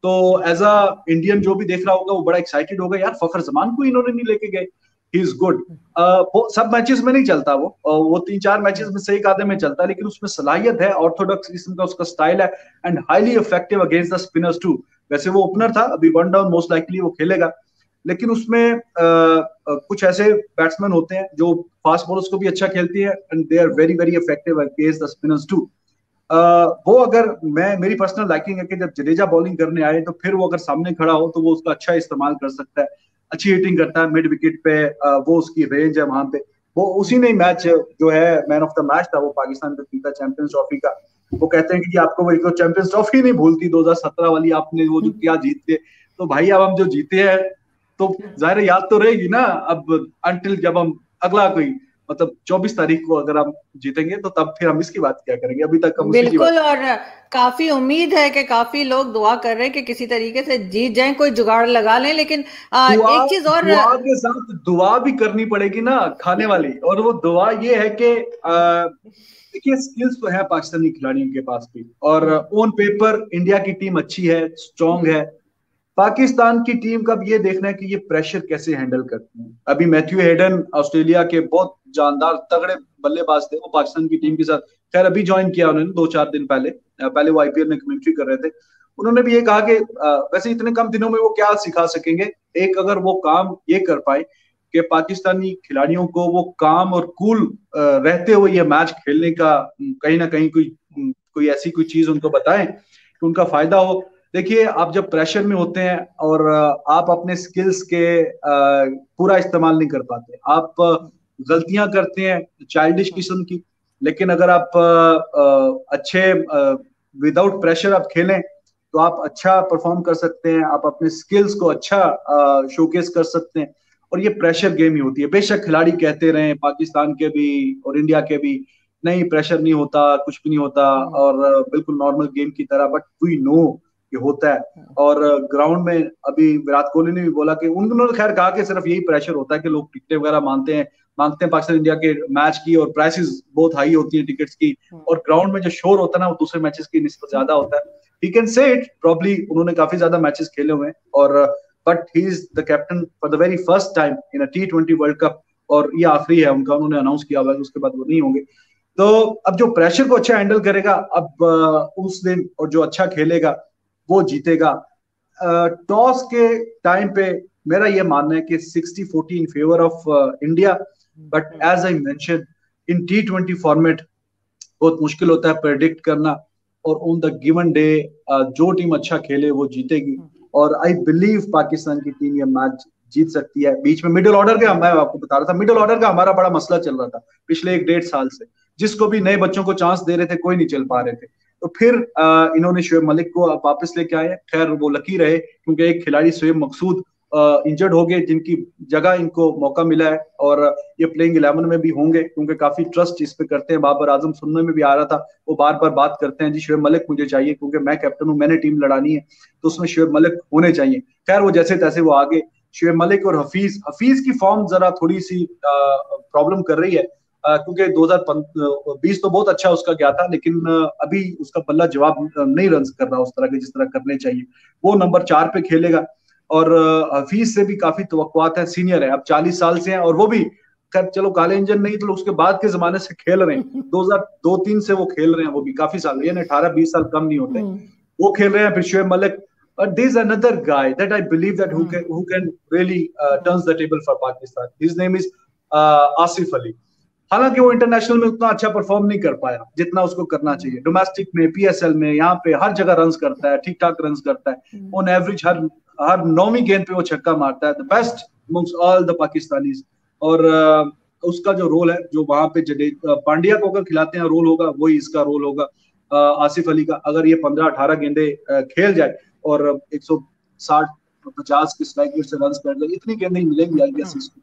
तो एज अ इंडियन जो भी देख रहा होगा वो बड़ा एक्साइटेड होगा, यार फखर जमान को इन्होंने नहीं लेके गए, ही इज गुड। वो सब मैचेस में नहीं चलता, वो 3-4 मैचेस में से एक आधे में चलता है, लेकिन उसमें सलाहियत है, ऑर्थोडॉक्स किस्म का उसका स्टाइल है, and highly effective against the spinners too. वैसे वो ओपनर था, अभी वन डाउन मोस्ट लाइकली वो खेलेगा, लेकिन उसमें कुछ ऐसे बैट्समैन होते हैं जो फास्ट बॉलर्स को भी अच्छा खेलती है, and they are very very effective against the spinners too. वो अगर मेरी पर्सनल लाइकिंग है कि जब जडेजा बॉलिंग करने आए तो फिर वो अगर सामने खड़ा हो तो वो उसका अच्छा इस्तेमाल कर सकता है, अच्छी हिटिंग करता है मिड विकेट पे, वो उसकी रेंज है वहां पे। वो उसी ने मैच जो है मैन ऑफ द मैच था, वो पाकिस्तान का जीता चैंपियंस ट्रॉफी का। वो कहते हैं कि आपको वो चैंपियंस ट्रॉफी नहीं भूलती 2017 वाली, आपने वो जो क्या जीते, तो भाई अब हम जो जीते हैं तो जाहिर याद तो रहेगी ना, अब अंटिल जब हम अगला कोई मतलब 24 तारीख को अगर हम जीतेंगे तो तब फिर हम इसकी बात क्या करेंगे, अभी तक हम उसी की बात। बिल्कुल, और काफी उम्मीद है कि काफी लोग दुआ कर रहे हैं कि किसी तरीके से जीत जाएं, कोई जुगाड़ लगा लें, लेकिन एक चीज और दुआ के साथ दुआ भी करनी पड़ेगी ना खाने वाली, और वो दुआ ये है कि देखिए स्किल्स तो है पाकिस्तानी खिलाड़ियों के पास भी, और ऑन पेपर इंडिया की टीम अच्छी है, स्ट्रॉन्ग है। पाकिस्तान की टीम का भी ये देखना है कि ये प्रेशर कैसे हैंडल करते हैं। अभी मैथ्यू हेडन ऑस्ट्रेलिया के बहुत जानदार तगड़े बल्लेबाज थे, वो पाकिस्तान की टीम के साथ खैर अभी ज्वाइन किया उन्होंने 2-4 दिन पहले वो आईपीएल में कमेंट्री कर रहे थे। उन्होंने भी ये कहा कि वैसे इतने कम दिनों में वो क्या सिखा सकेंगे, एक अगर वो काम ये कर पाए कि पाकिस्तानी खिलाड़ियों को वो काम और कूल रहते हुए ये मैच खेलने का कहीं ना कहीं कोई ऐसी कोई चीज उनको बताएं कि उनका फायदा हो। देखिए आप जब प्रेशर में होते हैं और आप अपने स्किल्स के पूरा इस्तेमाल नहीं कर पाते, आप गलतियां करते हैं चाइल्डिश किस्म की, लेकिन अगर आप अच्छे विदाउट प्रेशर आप खेलें तो आप अच्छा परफॉर्म कर सकते हैं, आप अपने स्किल्स को अच्छा शोकेस कर सकते हैं। और ये प्रेशर गेम ही होती है। बेशक खिलाड़ी कहते रहे पाकिस्तान के भी और इंडिया के भी, नहीं प्रेशर नहीं होता, कुछ भी नहीं होता, और बिल्कुल नॉर्मल गेम की तरह, बट वी नो ये होता है। और ग्राउंड में अभी विराट कोहली ने भी बोला कि उन्होंने खैर कहा कि सिर्फ यही प्रेशर होता है कि लोग टिकटें वगैरह मांगते हैं पाकिस्तान इंडिया के मैच की, और प्राइसेस बहुत हाई होती है टिकट्स की, और ग्राउंड में जो शोर होता है ना वो दूसरे मैचेस की निस्बत ज्यादा होता है। He can say it probably, उन्होंने काफी ज्यादा मैचेस खेले हुए हैं, और but he is the captain for the very first time in a T20 world cup, और ये आखिरी है उनका, उन्होंने अनाउंस किया हुआ है उसके बाद वो नहीं होंगे। तो अब जो प्रेशर को अच्छा हैंडल करेगा अब उस दिन, और जो अच्छा खेलेगा वो जीतेगा। टॉस के टाइम पे मेरा ये मानना है कि 60-40 in favour of India, but as I mention in T20 format बहुत मुश्किल होता है प्रेडिक्ट करना, और ऑन द गिवन डे जो टीम अच्छा खेले वो जीतेगी, और आई बिलीव पाकिस्तान की टीम ये मैच जीत सकती है। बीच में मिडिल ऑर्डर का, मैं आपको बता रहा था, मिडिल ऑर्डर का हमारा बड़ा मसला चल रहा था पिछले 1-1.5 साल से, जिसको भी नए बच्चों को चांस दे रहे थे कोई नहीं चल पा रहे थे। तो फिर इन्होंने शोएब मलिक को वापस लेके आए, खैर वो लकी रहे क्योंकि एक खिलाड़ी शोएब मकसूद इंजर्ड हो गए, जिनकी जगह इनको मौका मिला है, और ये प्लेइंग 11 में भी होंगे क्योंकि काफी ट्रस्ट इस पे करते हैं। बाबर आजम सुनने में भी आ रहा था, वो बार बार बात करते हैं जी शोएब मलिक मुझे चाहिए क्योंकि मैं कैप्टन हूँ, मैंने टीम लड़ानी है, तो उसमें शोएब मलिक होने चाहिए। खैर वो जैसे तैसे वो आगे, शोएब मलिक और हफीज की फॉर्म जरा थोड़ी सी प्रॉब्लम कर रही है, क्योंकि 2020 तो बहुत अच्छा उसका गया था, लेकिन अभी उसका बल्ला जवाब नहीं रन कर रहा उस तरह के जिस तरह करने चाहिए। वो नंबर 4 पे खेलेगा, और हफीज से भी काफी तवक्कुआत है, सीनियर है, अब 40 साल से हैं, और वो भी चलो काले इंजन नहीं तो उसके बाद के जमाने से खेल रहे हैं, 2002-03 से वो खेल रहे हैं, वो भी काफी साल, यानी 18-20 साल कम नहीं होते। वो खेल रहे हैं, फिर Shoaib Malik, there is another guy that I believe that who can really turns the table for Pakistan. His name is Asif Ali. हालांकि वो इंटरनेशनल में उतना अच्छा परफॉर्म नहीं कर पाया जितना उसको करना चाहिए। डोमेस्टिक में, पीएसएल में, यहाँ पे हर जगह रन्स करता है, ठीक ठाक रन्स करता है, ऑन एवरेज हर 9वीं गेंद पे वो छक्का मारता है, the best amongst all the Pakistanis. और उसका जो रोल है, जो वहां पे पांड्या को अगर खिलाते हैं रोल होगा, वही इसका रोल होगा आसिफ अली का। अगर ये 15-18 गेंदे खेल जाए और 160-50 के स्ट्राइक रेट से रन्स कर ले, इतनी गेंदें मिलेंगी आई गेस इसको,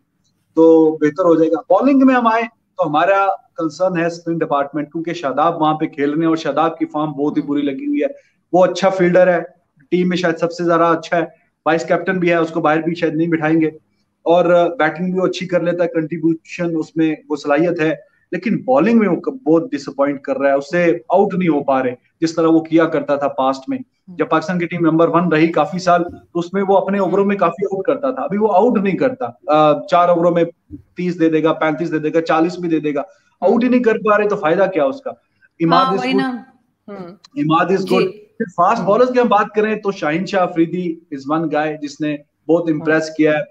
तो बेहतर हो जाएगा। बॉलिंग में हम आए तो हमारा कंसर्न है स्पिन डिपार्टमेंट, क्योंकि शादाब वहां पे खेल रहे हैं और शादाब की फॉर्म बहुत ही बुरी लगी हुई है। वो अच्छा फील्डर है, टीम में शायद सबसे ज्यादा अच्छा है, वाइस कैप्टन भी है, उसको बाहर भी शायद नहीं बिठाएंगे, और बैटिंग भी वो अच्छी कर लेता है, कंट्रीब्यूशन उसमें वो सलाहियत है, लेकिन बॉलिंग में वो बहुत डिसअपॉइंट कर रहा है, उससे आउट नहीं हो पा रहे जिस तरह वो किया करता था पास्ट में। जब पाकिस्तान की टीम नंबर 1 रही काफी साल, तो उसमें वो अपने ओवरों में काफी आउट करता था, अभी वो आउट नहीं करता। 4 ओवरों में 30 दे देगा, 35 दे देगा, 40 भी दे देगा, आउट ही नहीं कर पा रहे, तो फायदा क्या उसका। Imad is good, Imad is good. फिर फास्ट बॉलर्स की हम बात करें तो Shaheen Shah Afridi is one guy जिसने बहुत इंप्रेस किया है।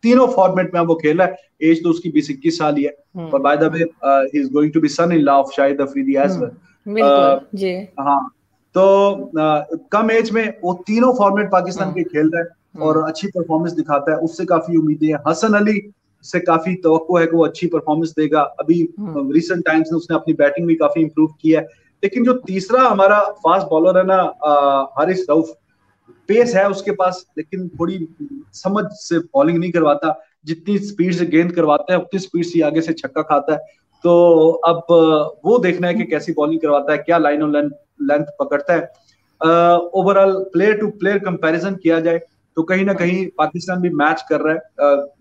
तीनों फॉर्मेट में वो खेला है, एज तो उसकी 20-21 साल ही है, और by the way he is going to be son in law of Shahid Afridi as well. बिल्कुल जी। हाँ, तो कम एज में वो तीनों फॉर्मेट पाकिस्तान के खेल रहा है और अच्छी परफॉर्मेंस दिखाता है, उससे काफी उम्मीदें हैं। हसन अली से काफी तवक्को है कि वो अच्छी परफॉर्मेंस देगा, अभी रिसेंट टाइम्स में उसने अपनी बैटिंग भी काफी इंप्रूव किया है। लेकिन जो तीसरा हमारा फास्ट बॉलर है ना, हारिस रऊफ, पेस है उसके पास, लेकिन थोड़ी समझ से बॉलिंग नहीं करवाता, जितनी स्पीड से गेंद करवाता है उतनी स्पीड से आगे से छक्का खाता है। तो अब वो देखना है कि कैसी बॉलिंग करवाता है, क्या लाइन और लेंथ पकड़ता है। Overall player to player comparison किया जाए तो कहीं ना कहीं पाकिस्तान भी मैच कर रहा है।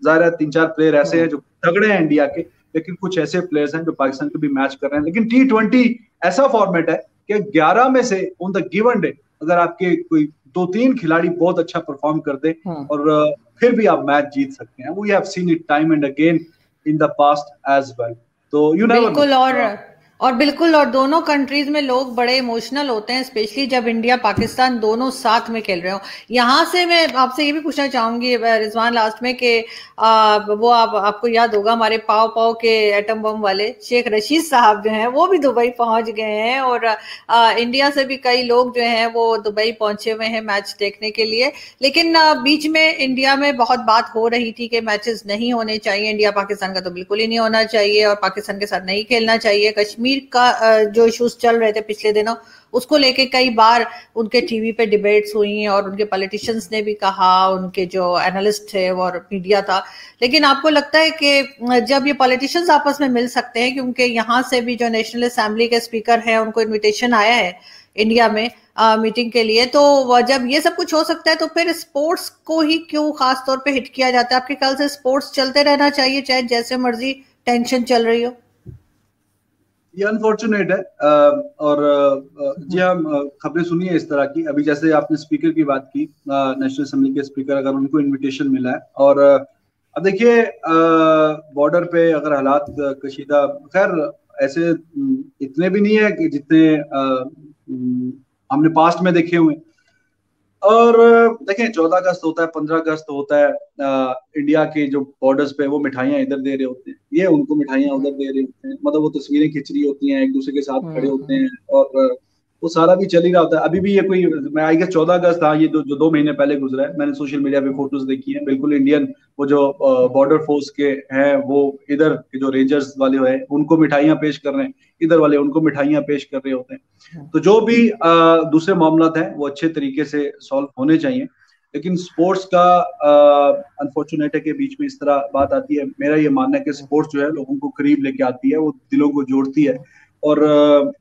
जाहिर है 3-4 प्लेयर ऐसे हैं जो तगड़े हैं इंडिया के, लेकिन कुछ ऐसे प्लेयर्स हैं जो पाकिस्तान के भी मैच कर रहे हैं। लेकिन T20 ऐसा फॉर्मेट है कि 11 में से ऑन द गिवन डे अगर आपके कोई 2-3 खिलाड़ी बहुत अच्छा परफॉर्म कर दे और फिर भी आप मैच जीत सकते हैं। We have seen it time and again in the past as well. तो यू नेवर नो। और बिल्कुल, और दोनों कंट्रीज में लोग बड़े इमोशनल होते हैं, स्पेशली जब इंडिया पाकिस्तान दोनों साथ में खेल रहे हो। यहाँ से मैं आपसे ये भी पूछना चाहूंगी रिजवान लास्ट में कि वो आपको याद होगा हमारे पाव पाव के एटम बम वाले शेख रशीद साहब जो हैं वो भी दुबई पहुंच गए हैं, और इंडिया से भी कई लोग जो हैं वो दुबई पहुंचे हुए हैं मैच देखने के लिए। लेकिन बीच में इंडिया में बहुत बात हो रही थी कि मैचेस नहीं होने चाहिए, इंडिया पाकिस्तान का तो बिल्कुल ही नहीं होना चाहिए और पाकिस्तान के साथ नहीं खेलना चाहिए। कश्मीर का जो इश्यूज चल रहे थे पिछले दिनों, उसको लेके कई बार उनके टीवी पे डिबेट्स हुई और उनके पॉलिटिशियंस ने भी कहा, उनके जो एनालिस्ट थे और मीडिया था। लेकिन आपको लगता है कि जब ये पॉलिटिशियंस आपस में मिल सकते हैं, क्योंकि यहाँ से भी जो नेशनल असेंबली के स्पीकर हैं उनको इन्विटेशन आया है इंडिया में मीटिंग के लिए, तो जब ये सब कुछ हो सकता है तो फिर स्पोर्ट्स को ही क्यों खास तौर पे हिट किया जाता है? आपके ख्याल से स्पोर्ट्स चलते रहना चाहिए चाहे जैसे मर्जी टेंशन चल रही हो? ये अनफॉर्चुनेट है। और जी हाँ, खबरें सुनी है इस तरह की। अभी जैसे आपने स्पीकर की बात की, नेशनल असेंबली के स्पीकर, अगर उनको इनविटेशन मिला है, और अब देखिए बॉर्डर पे अगर हालात कशीदा, खैर ऐसे इतने भी नहीं है कि जितने हमने पास्ट में देखे हुए। और देखें 14 अगस्त होता है, 15 अगस्त होता है, इंडिया के जो बॉर्डर्स पे वो मिठाइयाँ इधर दे रहे होते हैं, ये उनको मिठाइयाँ उधर दे रहे होते हैं, मतलब वो तस्वीरें खिंच रही होती हैं, एक दूसरे के साथ खड़े होते हैं, और वो सारा भी चल ही रहा होता है। अभी भी ये कोई, मैं आई गेस 14 अगस्त था, ये जो 2 महीने पहले गुजरा है, मैंने सोशल मीडिया पे फोटोज देखी है, बिल्कुल इंडियन वो जो बॉर्डर फोर्स के हैं वो इधर के जो रेंजर्स वाले हैं उनको मिठाइयाँ पेश कर रहे हैं, इधर वाले उनको मिठाइयाँ पेश कर रहे होते हैं। तो जो भी दूसरे मामला हैं वो अच्छे तरीके से सॉल्व होने चाहिए। लेकिन स्पोर्ट्स का अनफॉर्चुनेट है कि बीच में इस तरह बात आती है। मेरा ये मानना है कि स्पोर्ट्स जो है लोगों को करीब लेके आती है, वो दिलों को जोड़ती है। और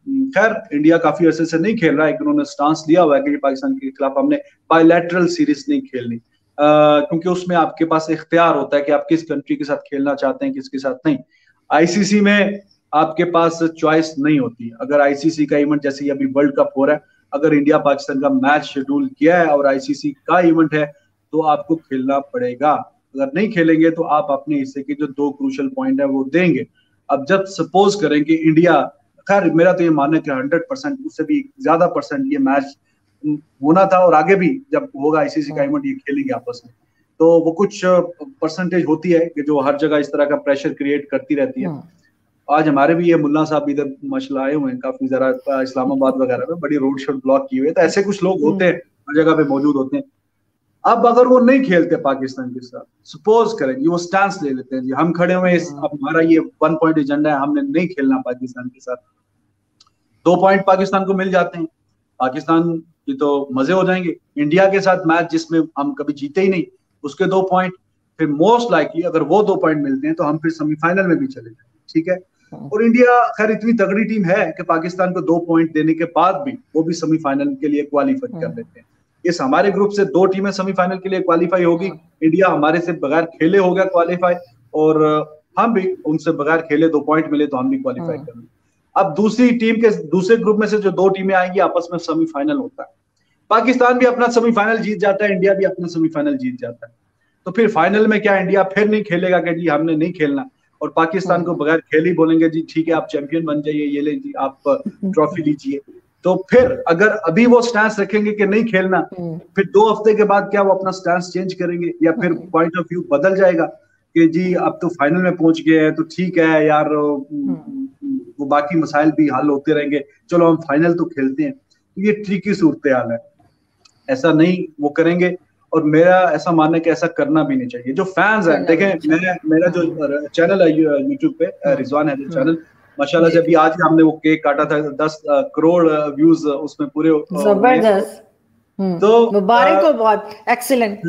खैर इंडिया काफी अरसे से नहीं खेल रहा है, उन्होंने स्टांस लिया हुआ है कि पाकिस्तान के खिलाफ हमने बायलैटरल सीरीज नहीं खेलनी, क्योंकि उसमें आपके पास इख्तियार होता है कि आप किस कंट्री के साथ खेलना चाहते हैं, किसके साथ नहीं। आईसीसी में आपके पास चॉइस नहीं होती। अगर आईसीसी का इवेंट, जैसे अभी वर्ल्ड कप हो रहा है, अगर इंडिया पाकिस्तान का मैच शेड्यूल किया है और आईसीसी का इवेंट है तो आपको खेलना पड़ेगा। अगर नहीं खेलेंगे तो आप अपने हिस्से के जो 2 क्रूशियल पॉइंट है वो देंगे। अब जब सपोज करें कि इंडिया खैर मेरा तो ये मानना है कि 100% उससे भी ज्यादा परसेंट ये मैच होना था, और आगे भी जब होगा आईसीसी का इवेंट ये खेलेंगे आपस में, तो वो कुछ परसेंटेज होती है कि जो हर जगह इस तरह का प्रेशर क्रिएट करती रहती है। आज हमारे भी ये मुल्ला साहब इधर माशाल्लाह आए हुए हैं काफी जरा इस्लामाबाद वगैरह में, बड़ी रोड शोड ब्लॉक की हुई है, तो ऐसे कुछ लोग होते हैं हर जगह पे मौजूद होते हैं। अब अगर वो नहीं खेलते पाकिस्तान के साथ, सपोज करें जी वो स्टैंस ले लेते हैं जी हम खड़े हुए अब हमारा ये 1 पॉइंट एजेंडा है, हमने नहीं खेलना पाकिस्तान के साथ, 2 पॉइंट पाकिस्तान को मिल जाते हैं, पाकिस्तान की तो मजे हो जाएंगे। इंडिया के साथ मैच जिसमें हम कभी जीते ही नहीं, उसके 2 पॉइंट, फिर मोस्ट लाइकली अगर वो 2 पॉइंट मिलते हैं तो हम फिर सेमीफाइनल में भी चले जाएंगे, ठीक है। और इंडिया खैर इतनी तगड़ी टीम है कि पाकिस्तान को 2 पॉइंट देने के बाद भी वो भी सेमीफाइनल के लिए क्वालिफाई कर लेते हैं। इस हमारे ग्रुप से 2 टीमें सेमीफाइनल के लिए क्वालिफाई होगी, इंडिया हमारे से बगैर खेले हो गया क्वालिफाई, और हम भी उनसे बगैर खेले 2 पॉइंट मिले तो हम भी क्वालिफाई करेंगे। अब दूसरी टीम के दूसरे ग्रुप में से जो 2 टीमें आएंगी आपस में सेमीफाइनल होता है, पाकिस्तान भी अपना सेमीफाइनल जीत जाता है, इंडिया भी अपना सेमीफाइनल जीत जाता है, तो फिर फाइनल में क्या इंडिया फिर नहीं खेलेगा कि जी हमने नहीं खेलना, और पाकिस्तान को बगैर खेल ही बोलेंगे जी ठीक है आप चैंपियन बन जाइए, ये ले जी आप ट्रॉफी लीजिए। तो फिर अगर अभी वो स्टैंस रखेंगे कि नहीं खेलना, फिर 2 हफ्ते के बाद क्या वो अपना स्टैंस चेंज करेंगे, या फिर पॉइंट ऑफ व्यू बदल जाएगा कि जी अब तो फाइनल में पहुंच गए हैं तो ठीक है यार वो बाकी मसाइल भी हल होते रहेंगे, चलो हम फाइनल तो खेलते हैं। तो ये ट्रिकी सूरत हाल है, ऐसा नहीं वो करेंगे, और मेरा ऐसा मानना है कि ऐसा करना भी नहीं चाहिए। जो फैंस हैं देखें, मेरा जो चैनल है यूट्यूब पे रिजवान है चैनल, माशाल्लाह से अभी आज ही हमने वो केक काटा था, 10 करोड़ व्यूज उसमें पूरे, जबरदस्त, तो मुबारक हो, बहुत एक्सीलेंट।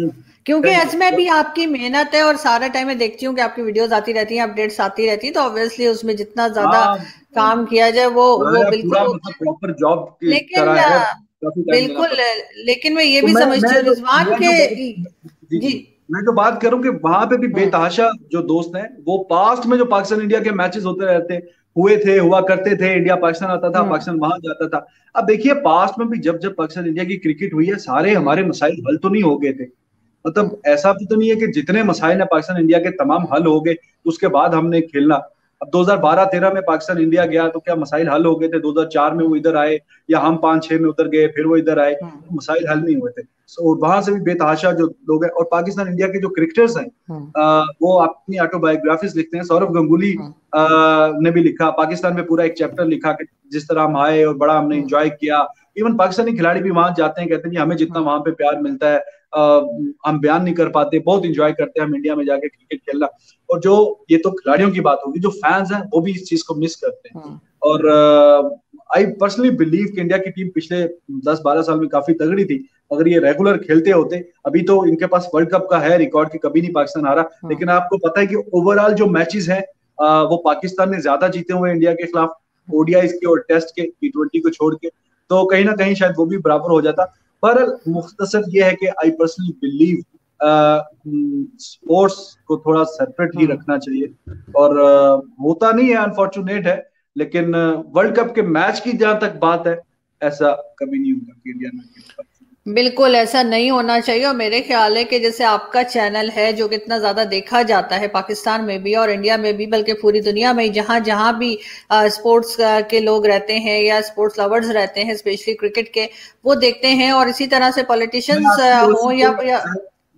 क्योंकि इसमें भी आपकी मेहनत है, और सारा टाइम मैं देखती हूँ कि आपकी वीडियोस आती रहती हैं, अपडेट्स आती रहती हैं, तो ऑब्वियसली उसमें जितना ज्यादा काम किया जाए वो बिल्कुल प्रॉपर जॉब की तरह है, बिल्कुल। लेकिन मैं ये भी समझती हूँ रिजवान के जी, मैं तो बात करूं कि वहां पे भी बेतहाशा जो दोस्त हैं, वो पास्ट में जो पाकिस्तान इंडिया के मैचेस होते रहते हुआ करते थे, इंडिया पाकिस्तान आता था, पाकिस्तान वहां जाता था। अब देखिए पास्ट में भी जब जब पाकिस्तान इंडिया की क्रिकेट हुई है, सारे हमारे मसाइल हल तो नहीं हो गए थे, मतलब ऐसा भी तो नहीं है कि जितने मसाइल है पाकिस्तान इंडिया के तमाम हल हो गए उसके बाद हमने खेलना। अब 2012-13 में पाकिस्तान इंडिया गया तो क्या मसाइल हल हो गए थे? 2004 में वो इधर आए, या हम 5-6 में उतर गए फिर वो इधर आए, तो मसाइल हल नहीं हुए थे। और वहां से भी बेतहाशा जो लोग हैं, और पाकिस्तान इंडिया के जो क्रिकेटर्स हैं वो अपनी ऑटोबायोग्राफीज लिखते हैं। सौरव गंगुली ने भी लिखा, पाकिस्तान में पूरा एक चैप्टर लिखा कि जिस तरह हम आए और बड़ा हमने एंजॉय किया। इवन पाकिस्तानी खिलाड़ी भी वहां जाते हैं, कहते हैं हमें जितना वहां पे प्यार मिलता है हम बयान नहीं कर पाते, बहुत इंजॉय करते हैं हम इंडिया में जाके क्रिकेट खेलना। और जो ये तो खिलाड़ियों की बात होगी, जो फैंस हैं वो भी इस चीज को मिस करते हैं। और आई पर्सनली बिलीव कि इंडिया की टीम पिछले 10-12 साल में काफी तगड़ी थी। अगर ये रेगुलर खेलते होते, अभी तो इनके पास वर्ल्ड कप का है रिकॉर्ड कि कभी नहीं पाकिस्तान हारा, लेकिन आपको पता है कि ओवरऑल जो मैचेस हैं वो पाकिस्तान ने ज्यादा जीते हुए इंडिया के खिलाफ, ओडीआई के और टेस्ट के, T20 को छोड़ के, तो कहीं ना कहीं शायद वो भी बराबर हो जाता। पर मुख्तसर ये है कि आई पर्सनली बिलीव स्पोर्ट्स को थोड़ा सेपरेट ही रखना चाहिए, और होता नहीं है, अनफॉर्चुनेट है, लेकिन वर्ल्ड कप के मैच की जहां तक बात है, ऐसा कभी नहीं होगा कि इंडिया में, बिल्कुल ऐसा नहीं होना चाहिए। और मेरे ख्याल है कि जैसे आपका चैनल है जो कितना ज्यादा देखा जाता है पाकिस्तान में भी और इंडिया में भी, बल्कि पूरी दुनिया में जहां जहां भी स्पोर्ट्स के लोग रहते हैं या स्पोर्ट्स लवर्स रहते हैं, स्पेशली क्रिकेट के, वो देखते हैं। और इसी तरह से पॉलिटिशियंस हो या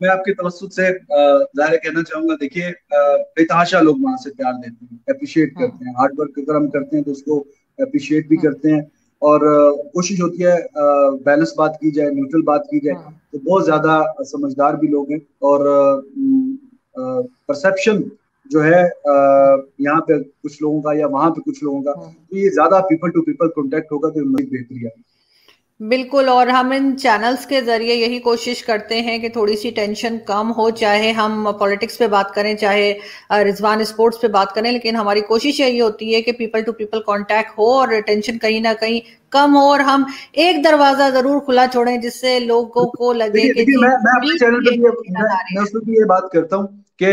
मैं आपके तवज्जुह से जाहिर कहना चाहूंगा, देखिए बेतहाशा लोग वहां से प्यार देते हैं, अप्रिशिएट करते हैं, हार्ड वर्क अगर हम करते हैं तो उसको अप्रिशिएट भी करते हैं, और कोशिश होती है बैलेंस बात की जाए, न्यूट्रल बात की जाए। तो बहुत ज्यादा समझदार भी लोग हैं, और परसेप्शन जो है यहाँ पे कुछ लोगों का या वहां पे कुछ लोगों का, तो ये ज्यादा पीपल टू पीपल कॉन्टेक्ट होगा तो बेहतरी है। बिल्कुल। और हम इन चैनल्स के जरिए यही कोशिश करते हैं कि थोड़ी सी टेंशन कम हो, चाहे हम पॉलिटिक्स पे बात करें, चाहे रिजवान स्पोर्ट्स पे बात करें, लेकिन हमारी कोशिश यही होती है कि पीपल टू पीपल कांटेक्ट हो और टेंशन कहीं ना कहीं कम हो, और हम एक दरवाजा जरूर खुला छोड़ें जिससे लोगों को लगे कि मैं अपने चैनल पे उसमें ये बात करता हूँ कि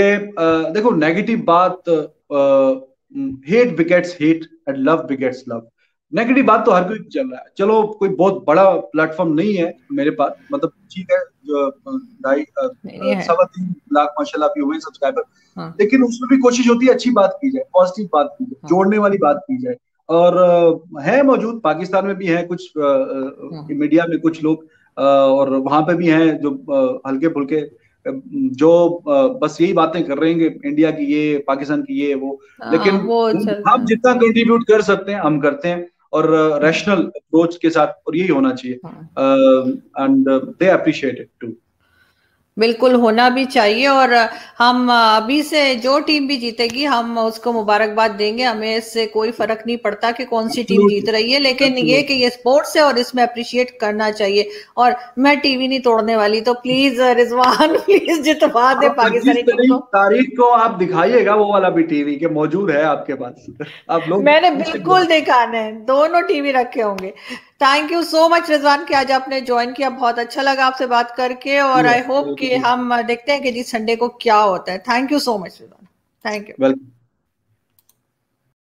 देखो नेगेटिव बात, hate begets hate and love begets love. Negative बात तो हर कोई चल रहा है, चलो कोई बहुत बड़ा प्लेटफॉर्म नहीं है मेरे पास, मतलब ठीक है जो 2.5-3 लाख माशाल्लाह भी हुए सब्सक्राइबर, लेकिन उसमें भी कोशिश होती है अच्छी बात की जाए, पॉजिटिव बात की जाए, जोड़ने वाली बात की जाए, और है मौजूद, पाकिस्तान में भी है कुछ मीडिया में कुछ लोग, और वहां पे भी हैं जो हल्के फुल्के जो बस यही बातें कर रहे हैं कि इंडिया की ये, पाकिस्तान की ये वो, लेकिन वो चलता हम है। जितना कंट्रीब्यूट कर सकते हैं हम करते हैं, और रैशनल अप्रोच के साथ, और यही होना चाहिए, and they appreciate it too. बिल्कुल होना भी चाहिए। और हम अभी से जो टीम भी जीतेगी हम उसको मुबारकबाद देंगे, हमें इससे कोई फर्क नहीं पड़ता कि कौन सी टीम जीत रही है, लेकिन ये कि ये स्पोर्ट्स है और इसमें अप्रिशिएट करना चाहिए। और मैं टीवी नहीं तोड़ने वाली, तो प्लीज रिजवान प्लीज जितवा दे पाकिस्तानी टीम को। तारीख को आप दिखाइएगा वो वाला भी टीवी के मौजूद है आपके पास। आप लोग मैंने बिल्कुल दिखाने हैं, दोनों टीवी रखे होंगे। Thank you so much Rizwan कि आज आपने ज्वाइन किया, बहुत अच्छा लगा आपसे बात करके, और आई होप कि हम देखते हैं कि जी संडे को क्या होता है। Thank you so much Rizwan, thank you. Welcome.